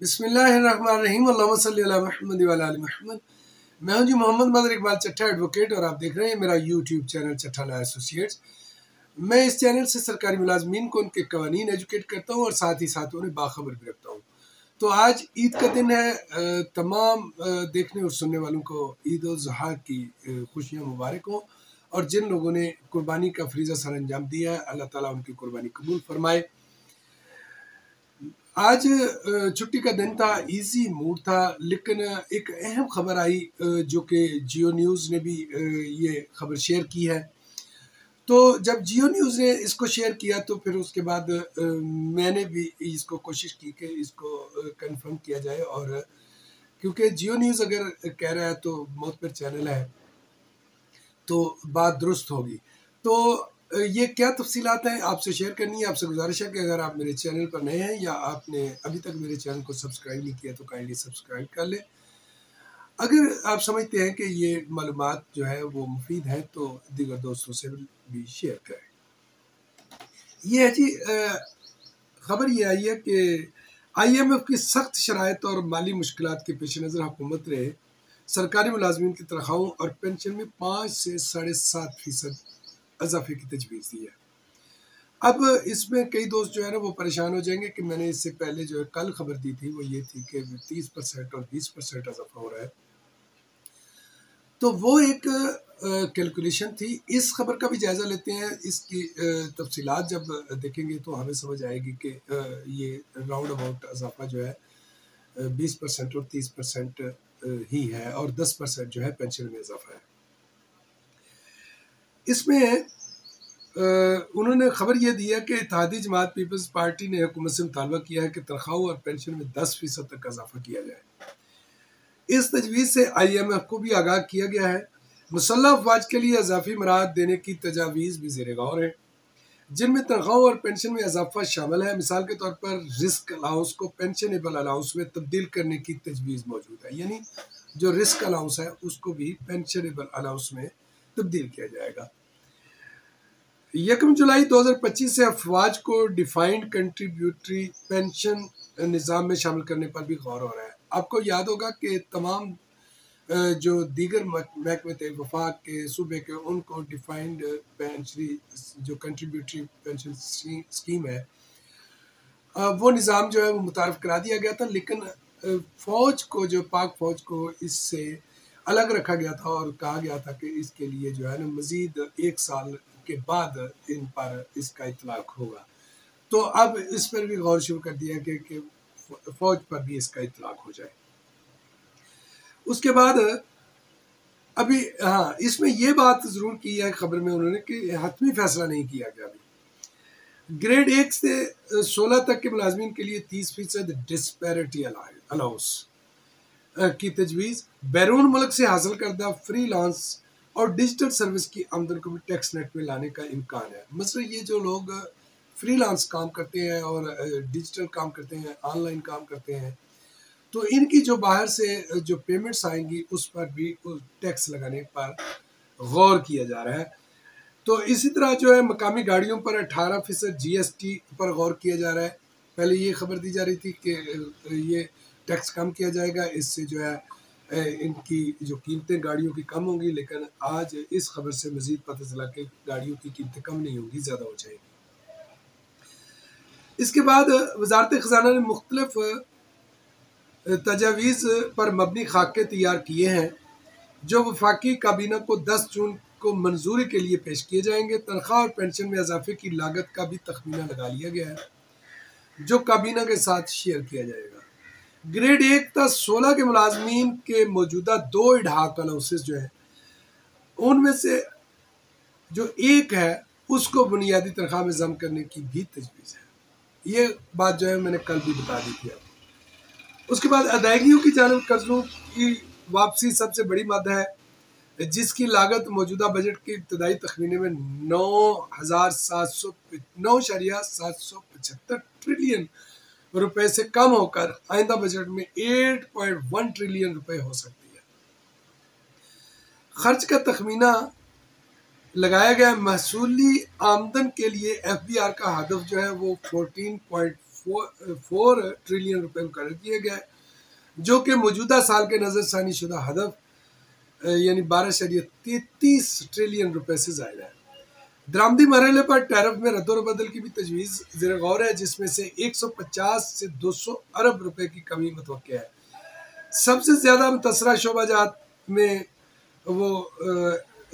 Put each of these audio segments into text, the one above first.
बिस्मिल्लाहिर्रहमानिर्रहीम अल्लाहुम्मा सल्ली अला मुहम्मद व अला आलि मुहम्मद। मैं हूं जी मोहम्मद मदर इकबाल चट्ठा एडवोकेट और आप देख रहे हैं मेरा YouTube channel Chattha law associates. मैं इस चैनल से सरकारी मुलाजमीन को उनके कवानीन एजुकेट करता हूं और साथ ही साथ उन्हें बाखबर भी रखता हूं। तो आज ईद का दिन है। तमाम देखने और सुनने वालों को ईद उल ज़ुहा की खुशियाँ मुबारक हों और जिन लोगों ने कुर्बानी का फरीज़ा सर अंजाम दिया है अल्लाह ताला उनकी कुर्बानी कबूल फरमाए। आज छुट्टी का दिन था, इजी मूड था, लेकिन एक अहम खबर आई जो कि जियो न्यूज़ ने भी ये खबर शेयर की है। तो जब जियो न्यूज़ ने इसको शेयर किया तो फिर उसके बाद मैंने भी इसको कोशिश की कि इसको कंफर्म किया जाए, और क्योंकि जियो न्यूज़ अगर कह रहा है तो मोतबर चैनल है तो बात दुरुस्त होगी। तो ये क्या तफसीलात हैं आपसे शेयर करनी है। आपसे गुजारिश है कि अगर आप मेरे चैनल पर नए हैं या आपने अभी तक मेरे चैनल को सब्सक्राइब नहीं किया तो काइंडली सब्सक्राइब कर लें। अगर आप समझते हैं कि ये मालूमात जो है वो मुफीद है तो दीगर दोस्तों से भी शेयर करें। ये है जी खबर ये आई है कि IMF की सख्त शराइत और माली मुश्किलात के पेश नज़र हुकूमत ने सरकारी मुलाजमीन की तनख्वाहों और पेंशन में 5 से 7.5% इजाफे की तजवीज़ दी है। अब इसमें कई दोस्त जो है ना वो परेशान हो जाएंगे कि मैंने इससे पहले जो है कल खबर दी थी वो ये थी कि 30% और 20% इजाफा हो रहा है। तो वो एक कैलकुलेशन थी। इस खबर का भी जायज़ा लेते हैं। इसकी तफसीलात जब देखेंगे तो हमें समझ आएगी कि ये राउंड अबाउट इजाफा जो है 20% और 30% ही है, और 10% जो है पेंशन में इजाफा है। इसमें उन्होंने खबर यह दी है कि इत्तेहादी जमात पीपल्स पार्टी ने हुकूमत से मुतालबा किया है कि तनख्वाहों और पेंशन में 10% तक इजाफा किया जाए। इस तजवीज़ से IMF को भी आगाह किया गया है। मुसल्लह अफवाज के लिए इजाफी मराहत देने की तजावीज़ भी ज़ेर गौर है, जिनमें तनख्वाहों और पेंशन में इजाफा शामिल है। मिसाल के तौर पर रिस्क अलाउंस को पेंशनेबल अलाउंस में तब्दील करने की तजवीज़ मौजूद है, यानी जो रिस्क अलाउंस है उसको भी पेंशनेबल अलाउंस में तब्दील किया जाएगा। 1 जुलाई 2025 से अफवाज को डिफाइंड कंट्रीब्यूटरी पेंशन निज़ाम में शामिल करने पर भी गौर हो रहा है। आपको याद होगा कि तमाम जो दीगर महकमे थे वफाक के सूबे के, उनको डिफाइंड पेंशन जो कंट्रीब्यूटरी पेंशन स्कीम है वो निज़ाम जो है वो मुतारफ़ करा दिया गया था, लेकिन फ़ौज को, जो पाक फ़ौज को इससे अलग रखा गया था और कहा गया था कि इसके लिए जो है ना मज़ीद 1 साल के बाद इन पर इसका इतलाक़ होगा। तो अब इस पर भी गौर शुरू कर दिया कि फ़ौज पर भी इसका इतलाक़ हो जाए। उसके बाद अभी हाँ, इसमें यह बात ज़रूर की है खबर में उन्होंने कि हतमी फैसला नहीं किया गया अभी। ग्रेड 1 से 16 तक के मुलाजमीन के लिए 30% डिस्पैरिटी अलाउंस की तजवीज़, बैरून मुल्क से हासिल करदा फ्रीलांस और डिजिटल सर्विस की आमदन को भी टैक्स नेट में लाने का इम्कान है। मसलन ये जो लोग फ्रीलांस काम करते हैं और डिजिटल काम करते हैं, ऑनलाइन काम करते हैं, तो इनकी जो बाहर से जो पेमेंट्स आएंगी उस पर भी टैक्स लगाने पर गौर किया जा रहा है। तो इसी तरह जो है मकामी गाड़ियों पर 18% GST पर गौर किया जा रहा है। पहले ये खबर दी जा रही थी कि ये टैक्स कम किया जाएगा, इससे जो है इनकी जो कीमतें गाड़ियों की कम होंगी, लेकिन आज इस खबर से मज़ीद पता चला कि गाड़ियों की कीमतें कम नहीं होंगी, ज़्यादा हो जाएगी। इसके बाद वज़ारत ख़ज़ाना ने मुख्तलिफ तजावीज़ पर मबनी खाके तैयार किए हैं जो वफाकी काबीना को 10 जून को मंजूरी के लिए पेश किए जाएंगे। तनख्वाह और पेंशन में इजाफे की लागत का भी तखमीना लगा लिया गया है जो काबीना के साथ शेयर किया जाएगा। ग्रेड 1 तक 16 के मुलाजमीन के मौजूदा 2 इडहाक अलाउंसेस जो है उनमें से जो एक है उसको बुनियादी तनख्वाह में जम करने की भी तजवीज़ है। ये बात जो है मैंने कल भी बता दी थी। उसके बाद अदायगियों की जानब कर्जों की वापसी सबसे बड़ी मद है, जिसकी लागत मौजूदा बजट के इब्तदाई तखमीने में 9,775 ट्रिलियन रुपए से कम होकर आइंदा बजट में 8.1 ट्रिलियन रुपए हो सकती है। खर्च का तखमीना लगाया गया महसूली आमदन के लिए FBR का हदफ जो है वो 14.4 4 ट्रिलियन रुपए मुकर्रर किया गया है, जो कि मौजूदा साल के नज़रसानी शुदा हदफ यानी 12.33 ट्रिलियन रुपए से ज़ायद है। दरामदी मरहले पर टैरिफ में रद्दोबदल की भी तजवीज़ ज़ेर गौर है, जिसमें से 150 से 200 अरब रुपए की कमी मुतवक्के है। सबसे ज़्यादा मुतसरा शोबाजात में वो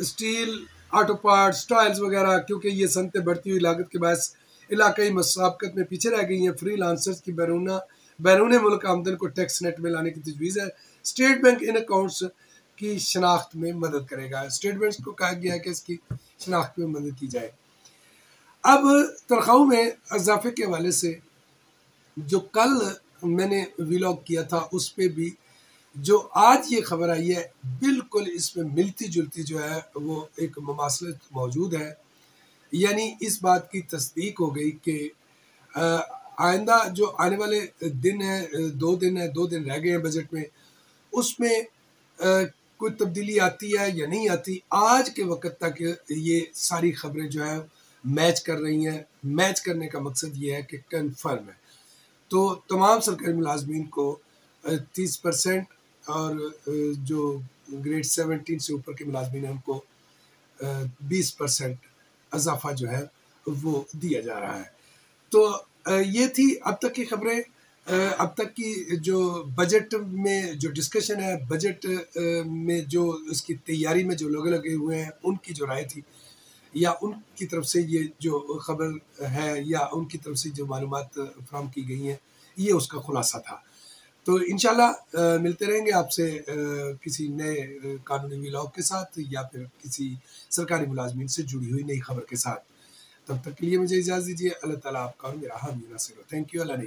स्टील, ऑटो पार्ट्स, टाइल्स वगैरह, क्योंकि ये सनतें बढ़ती हुई लागत के बायस इलाकई मुसाबकत में पीछे रह गई हैं। फ्री लांसर्स की बैरून मुल्क आमदन को टैक्स नेट में लाने की तजवीज़ है। स्टेट बैंक इन अकाउंट्स की शनाख्त में मदद करेगा। स्टेट बैंक को कहा गया है कि इसकी शनाख्त में मदद की जाए। अब तनख्वाहों में इजाफे के हवाले से जो कल मैंने व्लॉग किया था, उस पर भी जो आज ये खबर आई है, बिल्कुल इसमें मिलती जुलती जो है वो एक मुमासलत मौजूद है। यानी इस बात की तस्दीक हो गई कि आइंदा जो आने वाले दिन है, 2 दिन रह गए हैं बजट में, उसमें कोई तब्दीली आती है या नहीं आती। आज के वक्त तक ये सारी खबरें जो है मैच कर रही हैं। मैच करने का मकसद ये है कि कन्फर्म है। तो तमाम सरकारी मुलाजमीन को 30% और जो ग्रेड 17 से ऊपर के मुलाजमीन हैं उनको 20% इजाफा जो है वो दिया जा रहा है। तो ये थी अब तक की खबरें। अब तक की जो बजट में जो डिस्कशन है, बजट में जो उसकी तैयारी में जो लोग लगे हुए हैं, उनकी जो राय थी या उनकी तरफ से ये जो खबर है या उनकी तरफ से जो मालूमात फराहम की गई हैं, ये उसका खुलासा था। तो इंशाल्लाह मिलते रहेंगे आपसे किसी नए कानूनी व्लॉग के साथ या फिर किसी सरकारी मुलाजमीन से जुड़ी हुई नई खबर के साथ। तब तक के लिए मुझे इजाज़त दीजिए। अल्लाह ताला आपका और मेरा हामी नासिर हो। Thank you. अल्लाह ने